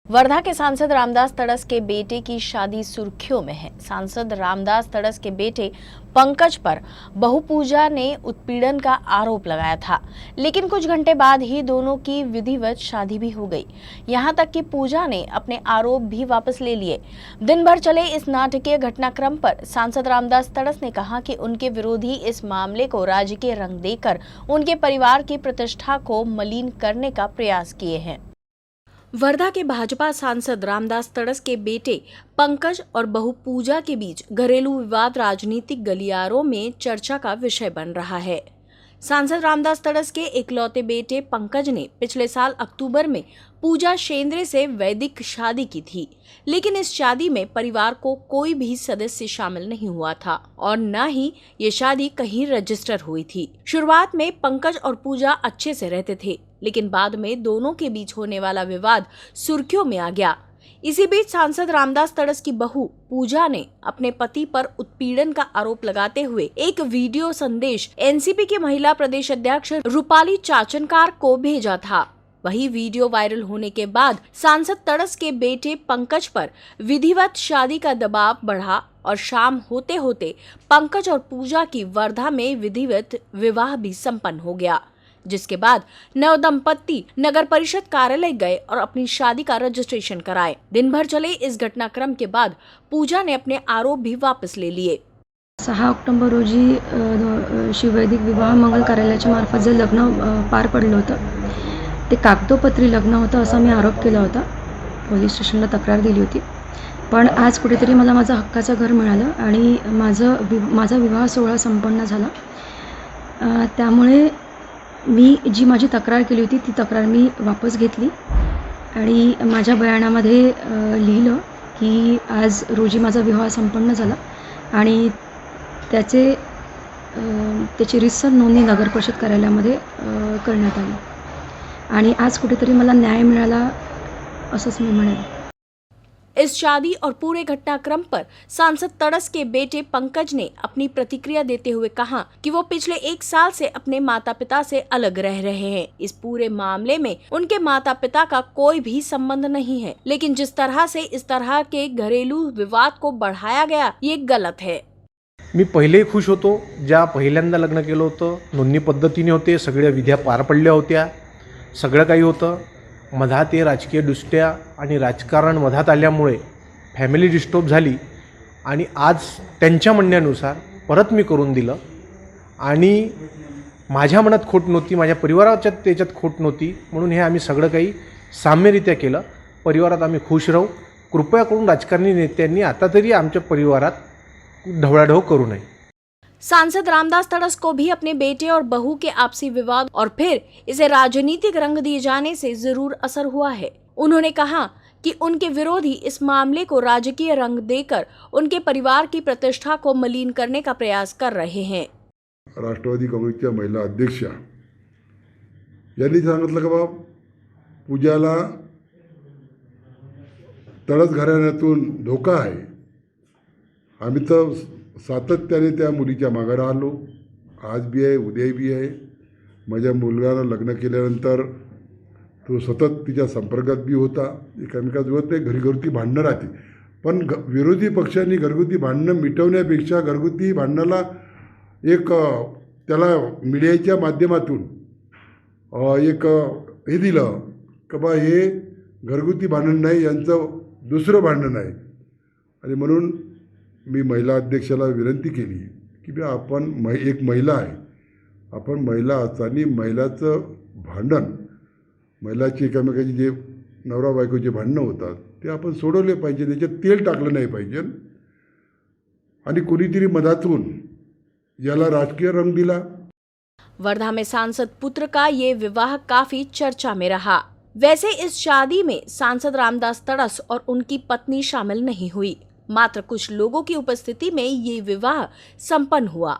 वर्धा के सांसद रामदास तड़स के बेटे की शादी सुर्खियों में है। सांसद रामदास तड़स के बेटे पंकज पर बहू पूजा ने उत्पीड़न का आरोप लगाया था, लेकिन कुछ घंटे बाद ही दोनों की विधिवत शादी भी हो गई। यहां तक कि पूजा ने अपने आरोप भी वापस ले लिए। दिन भर चले इस नाटकीय घटनाक्रम पर सांसद रामदास तड़स ने कहा कि उनके विरोधी इस मामले को राजकीय रंग देकर उनके परिवार की प्रतिष्ठा को मलिन करने का प्रयास किए हैं। वर्धा के भाजपा सांसद रामदास तड़स के बेटे पंकज और बहू पूजा के बीच घरेलू विवाद राजनीतिक गलियारों में चर्चा का विषय बन रहा है। सांसद रामदास तड़स के इकलौते बेटे पंकज ने पिछले साल अक्टूबर में पूजा शेंद्रे से वैदिक शादी की थी, लेकिन इस शादी में परिवार को कोई भी सदस्य शामिल नहीं हुआ था और न ही ये शादी कहीं रजिस्टर हुई थी। शुरुआत में पंकज और पूजा अच्छे से रहते थे, लेकिन बाद में दोनों के बीच होने वाला विवाद सुर्खियों में आ गया। इसी बीच सांसद रामदास तड़स की बहू पूजा ने अपने पति पर उत्पीड़न का आरोप लगाते हुए एक वीडियो संदेश एनसीपी की महिला प्रदेश अध्यक्ष रूपाली चाचनकार को भेजा था। वही वीडियो वायरल होने के बाद सांसद तड़स के बेटे पंकज पर विधिवत शादी का दबाव बढ़ा और शाम होते होते पंकज और पूजा की वर्धा में विधिवत विवाह भी संपन्न हो गया, जिसके बाद नव दंपत्ति नगर परिषद कार्यालय गए और अपनी शादी का रजिस्ट्रेशन कराए। दिन भर चले इस घटनाक्रम के बाद पूजा ने अपने आरोप भी वापस ले लिए। 6 ऑक्टोबर रोजी शिववैदिक विवाह मंगल कार्यालयाच्या मार्फत जे लग्न पार पडलं होतं ते कागदोपत्री लग्न होतं असा मी आरोप केला होता। पोलीस स्टेशनला तक्रार दिली होती, पण आज कुठेतरी मला माझं हक्काचं घर मिळालं आणि माझा विवाह सोहळा संपन्न झाला। त्यामुळे मी जी माझी तक्रार केली होती ती तक्रार मी वापस घेतली आणि माझ्या बयानामध्ये लिहिलं की आज रोजी माझा विवाह संपन्न झाला आणि त्याची रीतसर नोंदणी नगर परिषद कार्यालयामध्ये करण्यात आली आणि आज कुठेतरी मला न्याय मिळाला असंच मी म्हणेन। इस शादी और पूरे घटनाक्रम पर सांसद तड़स के बेटे पंकज ने अपनी प्रतिक्रिया देते हुए कहा कि वो पिछले 1 साल से अपने माता पिता से अलग रह रहे हैं। इस पूरे मामले में उनके माता पिता का कोई भी संबंध नहीं है, लेकिन जिस तरह से इस तरह के घरेलू विवाद को बढ़ाया गया ये गलत है। मी पहिलेही खुश होतो, ज्या पहिल्यांदा लग्न केलं होतं नोंदणी पद्धतीने होते, सगळ्या विध्या पार पडल्या होत्या, सगळं काही होतं। मधात हे राजकीय दृष्ट्या आणि राजकारण मधात आल्यामुळे फॅमिली डिस्टर्ब झाली आणि आज त्यांच्या म्हणण्यानुसार परत मी करून दिलं आणि माझ्या मनात खोट नव्हती, माझ्या परिवाराच्या त्याच्यात खोट नव्हती, म्हणून हे आम्ही सगळं काही साम्यरित्या केलं। परिवारात आम्ही खुश राहू। कृपया करून राजकारणी नेत्यांनी आता तरी आमच्या परिवारात ढवळाढवळ करू नये। सांसद रामदास तड़स को भी अपने बेटे और बहू के आपसी विवाद और फिर इसे राजनीतिक रंग दिए जाने से जरूर असर हुआ है। उन्होंने कहा कि उनके विरोधी इस मामले को राजकीय रंग देकर उनके परिवार की प्रतिष्ठा को मलिन करने का प्रयास कर रहे हैं। राष्ट्रवादी काँग्रेसच्या महिला अध्यक्षा यांनी सांगितलं की बाबा पूजाला तळस घराण्यातून धोका आहे। आम्ही तर सातत्याने त्या मुलीच्या मागे राहिलो, आज भी आहे उद्याही भी आहे। माझ्या मुलगाला लग्न केल्यानंतर तो सतत तिच्या संपर्कात भी होता। एकमेकांसोबत ते घरगुती भांडणं राहते, पण विरोधी पक्षांनी घरगुती भांडणं मिटवण्यापेक्षा घरगुती भांडणाला एक त्याला मीडियाच्या माध्यमातून एक हे दिलं की बा हे घरगुती भांडण नाही, यांचं दुसरं भांडण आहे। आणि म्हणून मी महिला अध्यक्षाला विनंती केली की बा आपण एक महिला आहे, आपण महिला असताना महिलाचं भांडण, महिलाची एकमेकाची जे नवरा बायकोचे भांडणं होतात ते आपण सोडवले पाहिजे, त्याच्यात तेल टाकलं नाही पाहिजे आणि कोणीतरी मधातून याला राजकीय रंग दिला। वर्धा में सांसद पुत्र का ये विवाह काफी चर्चा में रहा। वैसे इस शादी में सांसद रामदास तड़स और उनकी पत्नी शामिल नहीं हुई, मात्र कुछ लोगों की उपस्थिति में ये विवाह संपन्न हुआ।